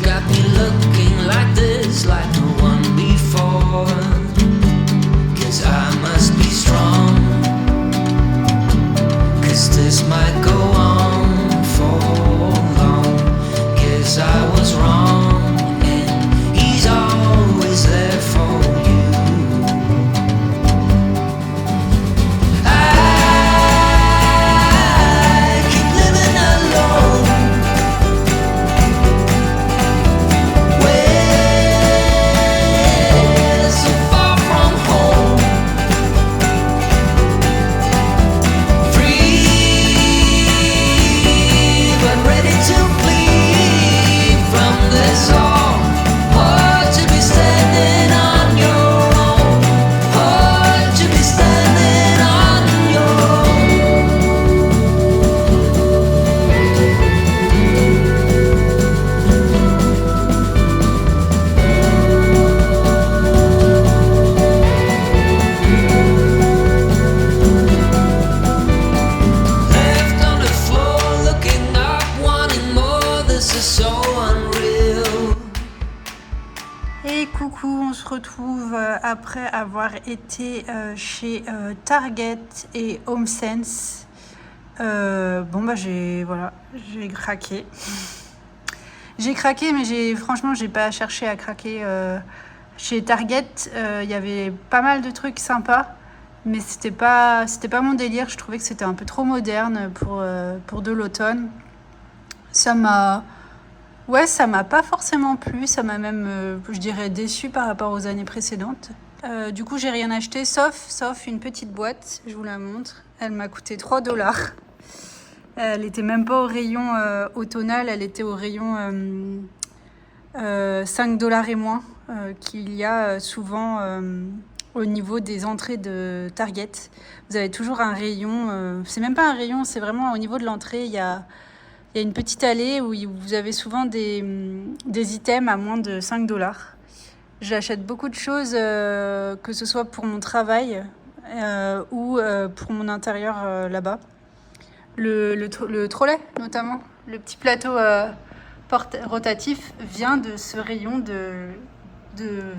got me looking like this, like no one before. 'Cause I must be strong, 'cause this might go on for long. 'Cause I was wrong, and he's always there for you. I keep living alone, way so far from home. Free, but ready to bleed from this all. Hard to be standing on your own. Hard to be standing on your own. Left on the floor, looking up, wanting more. This is so unreal. Et coucou, on se retrouve après avoir été chez Target et HomeSense. Bon bah j'ai craqué. J'ai craqué, mais franchement j'ai pas cherché à craquer. Chez Target, il y avait pas mal de trucs sympas, mais c'était pas mon délire. Je trouvais que c'était un peu trop moderne pour de l'automne. Ça m'a pas forcément plu, ça m'a même, je dirais, déçu par rapport aux années précédentes. Du coup, j'ai rien acheté, sauf une petite boîte, je vous la montre. Elle m'a coûté 3 $. Elle était même pas au rayon automnal, elle était au rayon 5 $ et moins, qu'il y a souvent au niveau des entrées de Target. Vous avez toujours un rayon, c'est même pas un rayon, c'est vraiment au niveau de l'entrée, il y a une petite allée où vous avez souvent des items à moins de 5 $. J'achète beaucoup de choses, que ce soit pour mon travail ou pour mon intérieur là-bas. Le trolley, notamment, le petit plateau rotatif vient de ce rayon de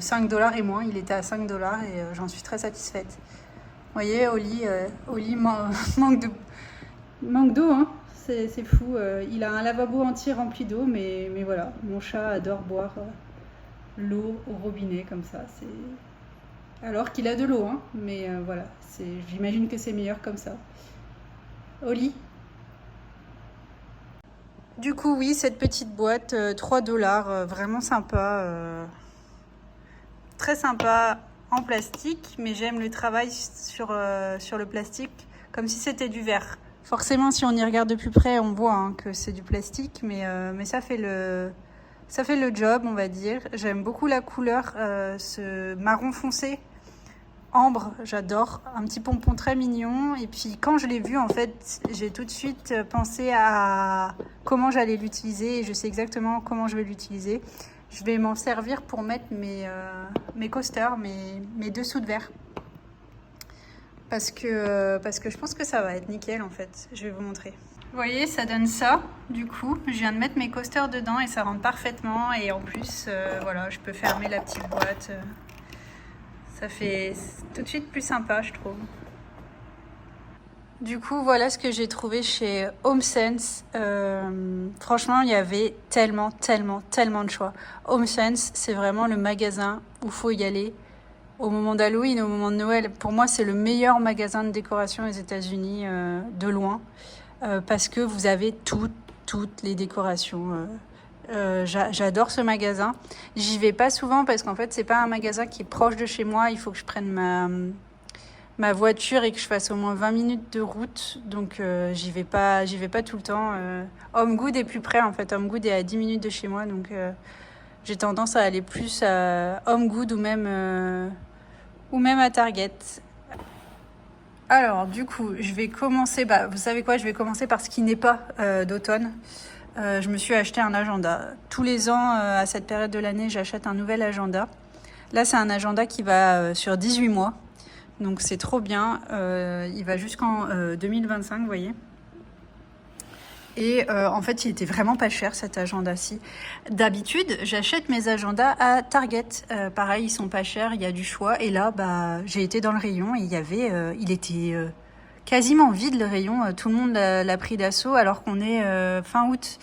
5 $ et moins. Il était à 5 $ et j'en suis très satisfaite. Vous voyez, Oli manque d'eau, hein. C'est fou. Il a un lavabo entier rempli d'eau, mais voilà, mon chat adore boire l'eau au robinet comme ça. Alors qu'il a de l'eau, hein, mais voilà, j'imagine que c'est meilleur comme ça. Oli. Du coup, oui, cette petite boîte, 3 $, vraiment sympa. Très sympa en plastique, mais j'aime le travail sur le plastique, comme si c'était du verre. Forcément, si on y regarde de plus près, on voit hein, que c'est du plastique, mais ça fait le job, on va dire. J'aime beaucoup la couleur, ce marron foncé, ambre, j'adore. Un petit pompon très mignon. Et puis, quand je l'ai vu, en fait, j'ai tout de suite pensé à comment j'allais l'utiliser. Et je sais exactement comment je vais l'utiliser. Je vais m'en servir pour mettre mes coasters, mes dessous de verre. Parce que je pense que ça va être nickel en fait. Je vais vous montrer. Vous voyez, ça donne ça. Du coup, je viens de mettre mes coasters dedans et ça rentre parfaitement. Et en plus, voilà, je peux fermer la petite boîte. Ça fait tout de suite plus sympa, je trouve. Du coup, voilà ce que j'ai trouvé chez HomeSense. Franchement, il y avait tellement de choix. HomeSense, c'est vraiment le magasin où il faut y aller. Au moment d'Halloween, au moment de Noël, pour moi, c'est le meilleur magasin de décoration aux États-Unis, de loin, parce que vous avez toutes les décorations. J'adore ce magasin. J'y vais pas souvent parce qu'en fait, c'est pas un magasin qui est proche de chez moi. Il faut que je prenne ma voiture et que je fasse au moins 20 minutes de route. Donc, j'y vais pas tout le temps. Home Good est plus près, en fait. Home Good est à 10 minutes de chez moi. Donc, j'ai tendance à aller plus à Home Good ou même à Target. Alors, du coup, je vais commencer... vous savez quoi? Je vais commencer par ce qui n'est pas d'automne. Je me suis acheté un agenda. Tous les ans, à cette période de l'année, j'achète un nouvel agenda. Là, c'est un agenda qui va sur 18 mois. Donc, c'est trop bien. Il va jusqu'en 2025, vous voyez. Et en fait, il était vraiment pas cher cet agenda-ci. D'habitude, j'achète mes agendas à Target. Pareil, ils sont pas chers, il y a du choix. Et là, bah, j'ai été dans le rayon et il était quasiment vide le rayon. Tout le monde l'a pris d'assaut alors qu'on est fin août.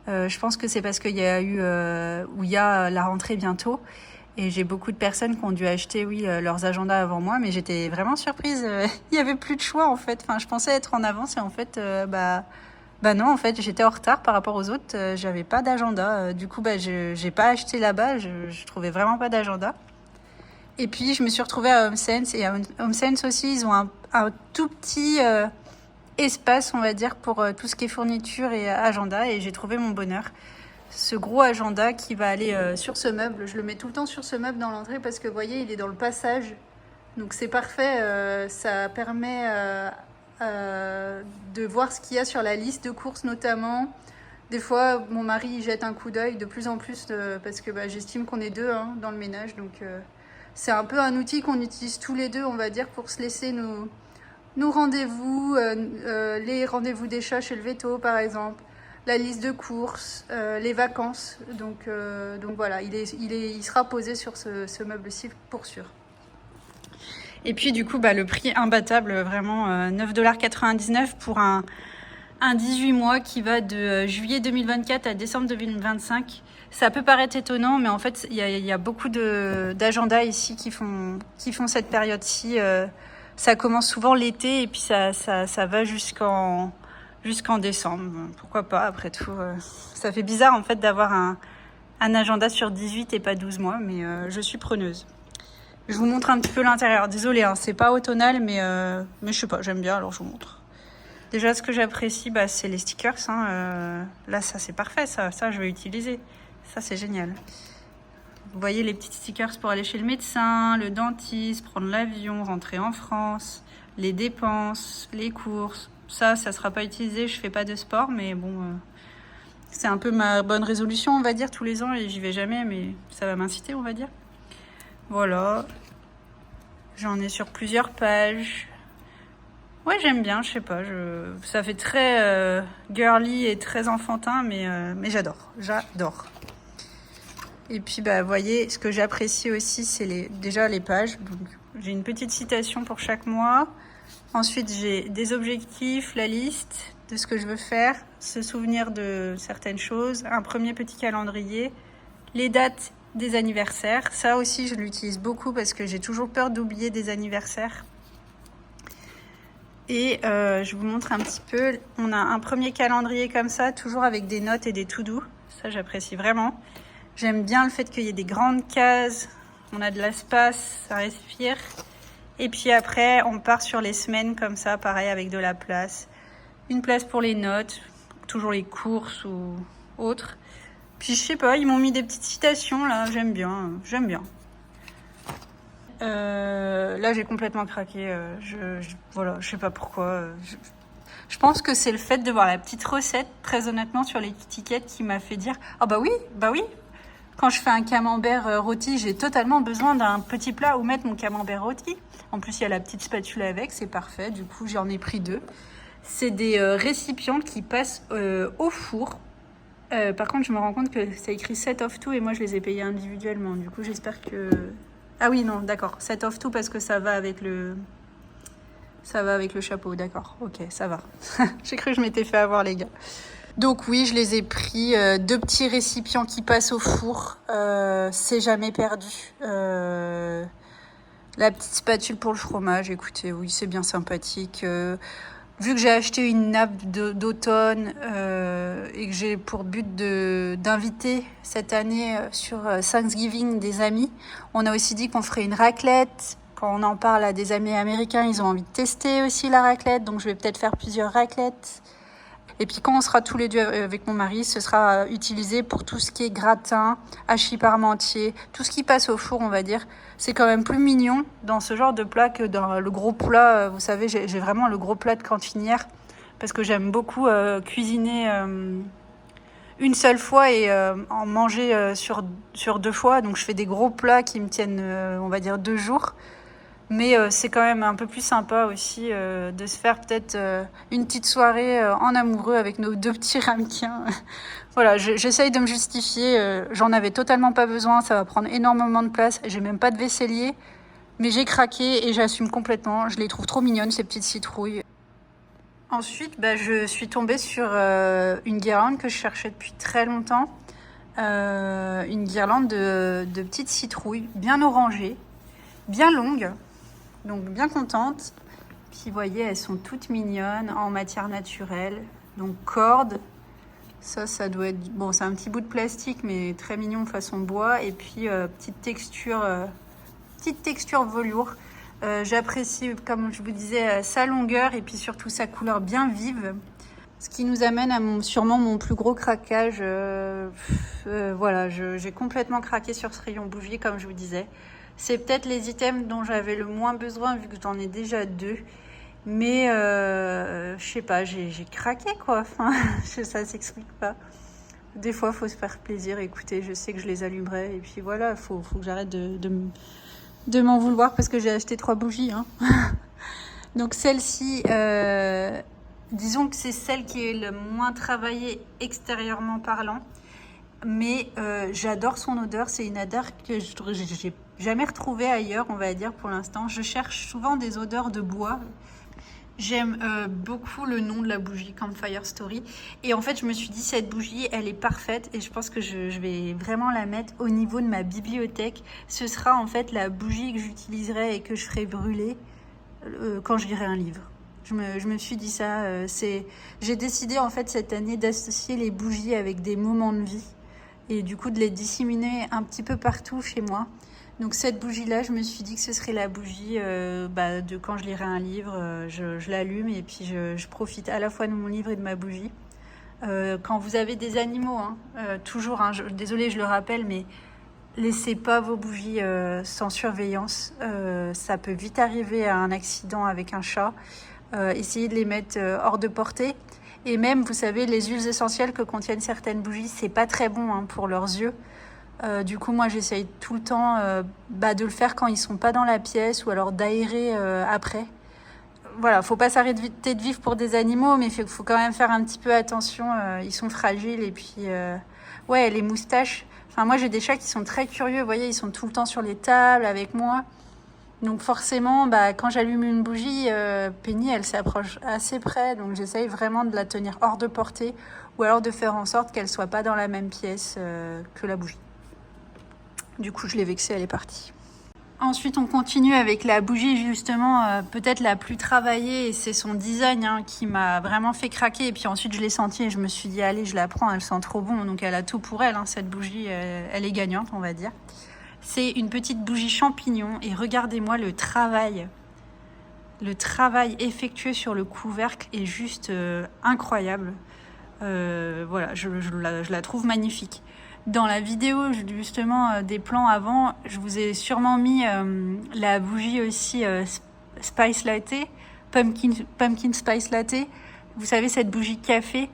Je pense que c'est parce qu'il y a où il y a la rentrée bientôt. Et j'ai beaucoup de personnes qui ont dû acheter, oui, leurs agendas avant moi, mais j'étais vraiment surprise. Il y avait plus de choix en fait. Enfin, je pensais être en avance et en fait, bah non, en fait, j'étais en retard par rapport aux autres. J'avais pas d'agenda. Du coup, bah, j'ai pas acheté là-bas. Je trouvais vraiment pas d'agenda. Et puis, je me suis retrouvée à HomeSense. Et à HomeSense aussi, ils ont un tout petit espace, on va dire, pour tout ce qui est fourniture et agenda. Et j'ai trouvé mon bonheur. Ce gros agenda qui va aller sur ce meuble. Je le mets tout le temps sur ce meuble dans l'entrée parce que, vous voyez, il est dans le passage. Donc, c'est parfait. Ça permet de voir ce qu'il y a sur la liste de courses notamment. Des fois, mon mari il jette un coup d'œil de plus en plus parce que bah, j'estime qu'on est deux dans le ménage. Donc, c'est un peu un outil qu'on utilise tous les deux, on va dire, pour se laisser nos rendez-vous, les rendez-vous des chats chez le veto, par exemple, la liste de courses, les vacances. Donc voilà, il sera posé sur ce meuble-ci pour sûr. Et puis du coup, bah, le prix imbattable, vraiment 9,99 $ pour un 18 mois qui va de juillet 2024 à décembre 2025. Ça peut paraître étonnant, mais en fait, il y a beaucoup d'agendas ici qui font cette période-ci. Ça commence souvent l'été et puis ça va jusqu'en décembre. Pourquoi pas, après tout. Ça fait bizarre en fait d'avoir un agenda sur 18 et pas 12 mois, mais je suis preneuse. Je vous montre un petit peu l'intérieur. Désolée, hein, c'est pas automnal, mais je sais pas, j'aime bien, alors je vous montre. Déjà, ce que j'apprécie, bah, c'est les stickers. Là, ça, c'est parfait, ça je vais utiliser. Ça, c'est génial. Vous voyez les petits stickers pour aller chez le médecin, le dentiste, prendre l'avion, rentrer en France, les dépenses, les courses. Ça sera pas utilisé, je fais pas de sport, mais bon, c'est un peu ma bonne résolution, on va dire, tous les ans, et j'y vais jamais, mais ça va m'inciter, on va dire. Voilà. J'en ai sur plusieurs pages. Ouais, j'aime bien, je sais pas. Ça fait très girly et très enfantin, mais j'adore. J'adore. Et puis, bah, vous voyez, ce que j'apprécie aussi, c'est déjà les pages. Donc, j'ai une petite citation pour chaque mois. Ensuite, j'ai des objectifs, la liste de ce que je veux faire, se souvenir de certaines choses, un premier petit calendrier, les dates des anniversaires. Ça aussi, je l'utilise beaucoup parce que j'ai toujours peur d'oublier des anniversaires. Et je vous montre un petit peu. On a un premier calendrier comme ça, toujours avec des notes et des to-do. Ça, j'apprécie vraiment. J'aime bien le fait qu'il y ait des grandes cases. On a de l'espace, ça respire. Et puis après, on part sur les semaines comme ça, pareil, avec de la place. Une place pour les notes, toujours les courses ou autres. Puis je sais pas, ils m'ont mis des petites citations là, j'aime bien. Là, j'ai complètement craqué. Voilà, je sais pas pourquoi. Je pense que c'est le fait de voir la petite recette, très honnêtement, sur l'étiquette qui m'a fait dire « Ah bah oui. Quand je fais un camembert rôti, j'ai totalement besoin d'un petit plat où mettre mon camembert rôti. En plus, il y a la petite spatule avec, c'est parfait. Du coup, j'en ai pris 2. C'est des récipients qui passent au four. Par contre, je me rends compte que ça écrit set of two et moi, je les ai payés individuellement. Du coup, j'espère que... Ah oui, non, d'accord. Set of two parce que ça va avec le chapeau, d'accord. Ok, ça va. J'ai cru que je m'étais fait avoir, les gars. Donc oui, je les ai pris. 2 petits récipients qui passent au four. C'est jamais perdu. La petite spatule pour le fromage, écoutez, oui, c'est bien sympathique. Vu que j'ai acheté une nappe d'automne et que j'ai pour but d'inviter cette année sur Thanksgiving des amis, on a aussi dit qu'on ferait une raclette. Quand on en parle à des amis américains, ils ont envie de tester aussi la raclette, donc je vais peut-être faire plusieurs raclettes. Et puis quand on sera tous les deux avec mon mari, ce sera utilisé pour tout ce qui est gratin, hachis parmentier, tout ce qui passe au four, on va dire. C'est quand même plus mignon dans ce genre de plat que dans le gros plat. Vous savez, j'ai vraiment le gros plat de cantinière parce que j'aime beaucoup cuisiner une seule fois et en manger sur 2 fois. Donc je fais des gros plats qui me tiennent, on va dire, 2 jours. Mais c'est quand même un peu plus sympa aussi de se faire peut-être une petite soirée en amoureux avec nos 2 petits ramequins. Voilà, j'essaye de me justifier. J'en avais totalement pas besoin. Ça va prendre énormément de place. J'ai même pas de vaisselier. Mais j'ai craqué et j'assume complètement. Je les trouve trop mignonnes, ces petites citrouilles. Ensuite, je suis tombée sur une guirlande que je cherchais depuis très longtemps. Une guirlande de petites citrouilles bien orangées, bien longues. Donc bien contente. Puis vous voyez, elles sont toutes mignonnes en matière naturelle. Donc corde, ça doit être... Bon, c'est un petit bout de plastique, mais très mignon façon bois. Et puis petite texture velours. J'apprécie, comme je vous disais, sa longueur et puis surtout sa couleur bien vive. Ce qui nous amène à sûrement mon plus gros craquage. Voilà, j'ai complètement craqué sur ce rayon bougie, comme je vous disais. C'est peut-être les items dont j'avais le moins besoin, vu que j'en ai déjà 2. Mais, je sais pas, j'ai craqué, quoi. Enfin, ça s'explique pas. Des fois, il faut se faire plaisir. Écoutez, je sais que je les allumerai. Et puis voilà, il faut que j'arrête de m'en vouloir parce que j'ai acheté 3 bougies. Hein. Donc celle-ci, disons que c'est celle qui est le moins travaillée extérieurement parlant. Mais j'adore son odeur. C'est une odeur que j'ai jamais retrouvée ailleurs, on va dire, pour l'instant. Je cherche souvent des odeurs de bois. J'aime beaucoup le nom de la bougie, Campfire Story. Et en fait, je me suis dit, cette bougie, elle est parfaite. Et je pense que je vais vraiment la mettre au niveau de ma bibliothèque. Ce sera en fait la bougie que j'utiliserai et que je ferai brûler quand je lirai un livre. Je me suis dit ça. J'ai décidé en fait cette année d'associer les bougies avec des moments de vie. Et du coup de les disséminer un petit peu partout chez moi. Donc cette bougie-là, je me suis dit que ce serait la bougie de quand je lirai un livre, je l'allume et puis je profite à la fois de mon livre et de ma bougie. Quand vous avez des animaux, toujours, désolée je le rappelle, mais laissez pas vos bougies sans surveillance. Ça peut vite arriver à un accident avec un chat. Essayez de les mettre hors de portée. Et même, vous savez, les huiles essentielles que contiennent certaines bougies, c'est pas très bon pour leurs yeux. Du coup, moi, j'essaye tout le temps de le faire quand ils sont pas dans la pièce ou alors d'aérer après. Voilà, faut pas s'arrêter de vivre pour des animaux, mais il faut quand même faire un petit peu attention. Ils sont fragiles et puis, ouais, les moustaches. Enfin, moi, j'ai des chats qui sont très curieux. Vous voyez, ils sont tout le temps sur les tables avec moi. Donc forcément, quand j'allume une bougie, Penny, elle s'approche assez près. Donc j'essaye vraiment de la tenir hors de portée ou alors de faire en sorte qu'elle soit pas dans la même pièce que la bougie. Du coup, je l'ai vexée, elle est partie. Ensuite, on continue avec la bougie justement peut-être la plus travaillée et c'est son design qui m'a vraiment fait craquer. Et puis ensuite, je l'ai sentie et je me suis dit, allez, je la prends, elle sent trop bon. Donc elle a tout pour elle, cette bougie, elle est gagnante, on va dire. C'est une petite bougie champignon et regardez-moi le travail. Le travail effectué sur le couvercle est juste incroyable. Voilà, je la trouve magnifique. Dans la vidéo justement des plans avant, je vous ai sûrement mis la bougie aussi Spice Latte, Pumpkin Spice Latte. Vous savez, cette bougie café.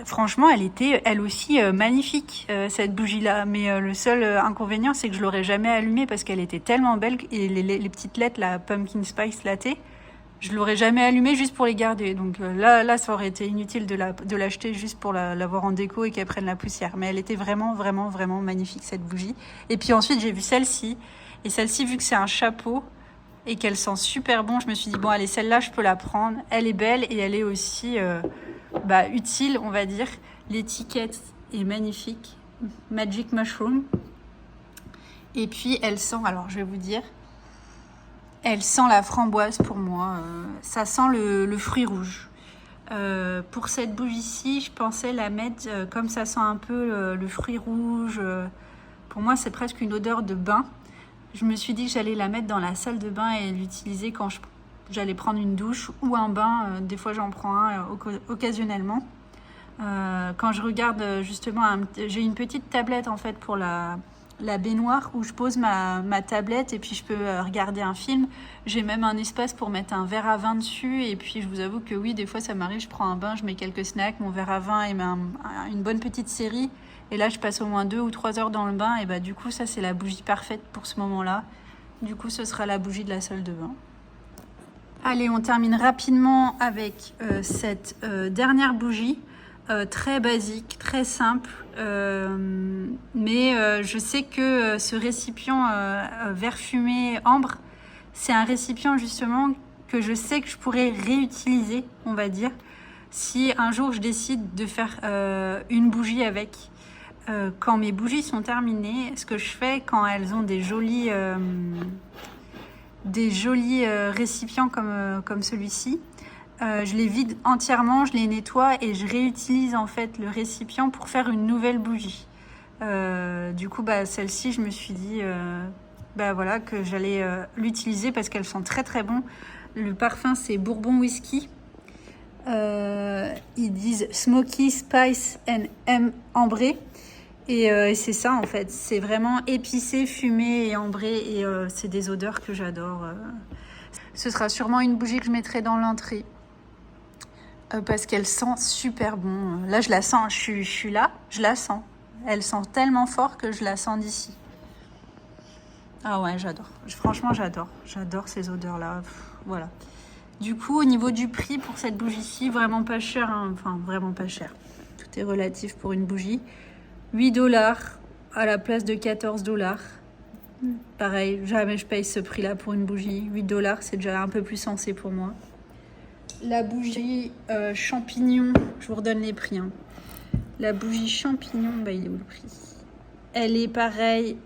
Franchement, elle était elle aussi magnifique, cette bougie-là. Mais le seul inconvénient, c'est que je l'aurais jamais allumée parce qu'elle était tellement belle. Et les petites lettres, la Pumpkin Spice Latte, je l'aurais jamais allumée juste pour les garder. Donc là, ça aurait été inutile de l'acheter juste pour l'avoir en déco et qu'elle prenne la poussière. Mais elle était vraiment, vraiment, vraiment magnifique, cette bougie. Et puis ensuite, j'ai vu celle-ci. Et celle-ci, vu que c'est un chapeau et qu'elle sent super bon, je me suis dit, bon, allez, celle-là, je peux la prendre. Elle est belle et elle est aussi utile, on va dire. L'étiquette est magnifique. Magic Mushroom. Et puis, elle sent, alors je vais vous dire... Elle sent la framboise pour moi, ça sent le fruit rouge. Pour cette bougie-ci, je pensais la mettre comme ça sent un peu le fruit rouge. Pour moi, c'est presque une odeur de bain. Je me suis dit que j'allais la mettre dans la salle de bain et l'utiliser quand j'allais prendre une douche ou un bain. Des fois, j'en prends un occasionnellement. Quand je regarde justement, j'ai une petite tablette en fait pour la baignoire où je pose ma tablette et puis je peux regarder un film. J'ai même un espace pour mettre un verre à vin dessus et puis je vous avoue que oui, des fois ça m'arrive, je prends un bain, je mets quelques snacks, mon verre à vin et une bonne petite série et là je passe au moins 2 ou 3 heures dans le bain et du coup ça c'est la bougie parfaite pour ce moment-là. Du coup, ce sera la bougie de la salle de bain. Allez, on termine rapidement avec cette dernière bougie. Très basique, très simple. Mais je sais que ce récipient vert fumé ambre, c'est un récipient justement que je sais que je pourrais réutiliser, on va dire, si un jour je décide de faire une bougie avec. Quand mes bougies sont terminées, ce que je fais quand elles ont des jolis récipients comme celui-ci, je les vide entièrement, je les nettoie et je réutilise en fait le récipient pour faire une nouvelle bougie. Du coup, celle-ci, je me suis dit voilà, que j'allais l'utiliser parce qu'elles sont très très bons. Le parfum, c'est Bourbon Whisky. Ils disent Smoky Spice and M ambré. Et c'est ça en fait, c'est vraiment épicé, fumé et ambré et c'est des odeurs que j'adore. Ce sera sûrement une bougie que je mettrai dans l'entrée parce qu'elle sent super bon. Là je la sens, je suis là, je la sens. Elle sent tellement fort que je la sens d'ici. Ah ouais, j'adore. Franchement j'adore ces odeurs-là. Voilà. Du coup au niveau du prix pour cette bougie-ci, vraiment pas cher, hein. Enfin vraiment pas cher. Tout est relatif pour une bougie. 8$ à la place de 14$. Pareil, jamais je paye ce prix-là pour une bougie. 8$, c'est déjà un peu plus sensé pour moi. La bougie champignon, je vous redonne les prix. Hein. La bougie champignon, il est où le prix? Elle est pareil,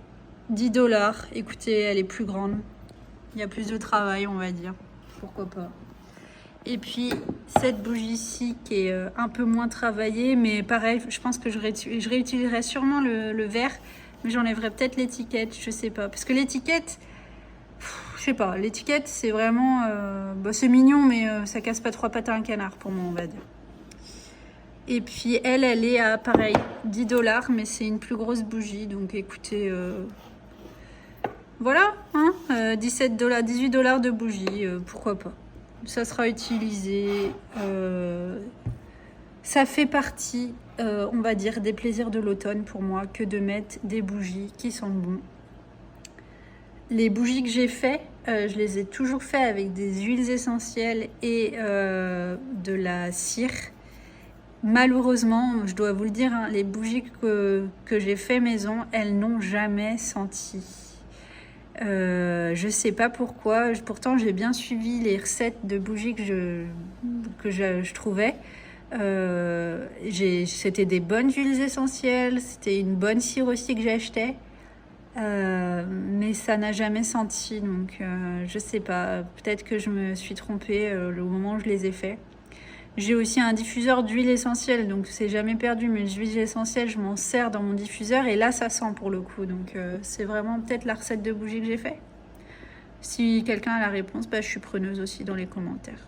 10$. Écoutez, elle est plus grande. Il y a plus de travail, on va dire. Pourquoi pas. Et puis cette bougie-ci qui est un peu moins travaillée, mais pareil, je pense que je réutiliserai sûrement le vert, mais j'enlèverai peut-être l'étiquette, je sais pas. Parce que l'étiquette, je sais pas, l'étiquette c'est vraiment, c'est mignon, mais ça casse pas trois pattes à un canard pour moi, on va dire. Et puis elle est à pareil, 10$, mais c'est une plus grosse bougie, donc écoutez, voilà, hein, 17$, 18$ de bougie, pourquoi pas. Ça sera utilisé. Ça fait partie, on va dire, des plaisirs de l'automne pour moi que de mettre des bougies qui sentent bon. Les bougies que j'ai fait, je les ai toujours fait avec des huiles essentielles et de la cire. Malheureusement, je dois vous le dire, hein, les bougies que j'ai fait maison, elles n'ont jamais senti. Je sais pas pourquoi, pourtant j'ai bien suivi les recettes de bougies que je trouvais. C'était des bonnes huiles essentielles, c'était une bonne cire aussi que j'achetais, mais ça n'a jamais senti, donc je sais pas, peut-être que je me suis trompée au moment où je les ai faits. J'ai aussi un diffuseur d'huile essentielle, donc c'est jamais perdu, mais l'huile essentielle, je m'en sers dans mon diffuseur et là ça sent pour le coup, donc c'est vraiment peut-être la recette de bougie que j'ai fait. Si quelqu'un a la réponse, je suis preneuse aussi dans les commentaires.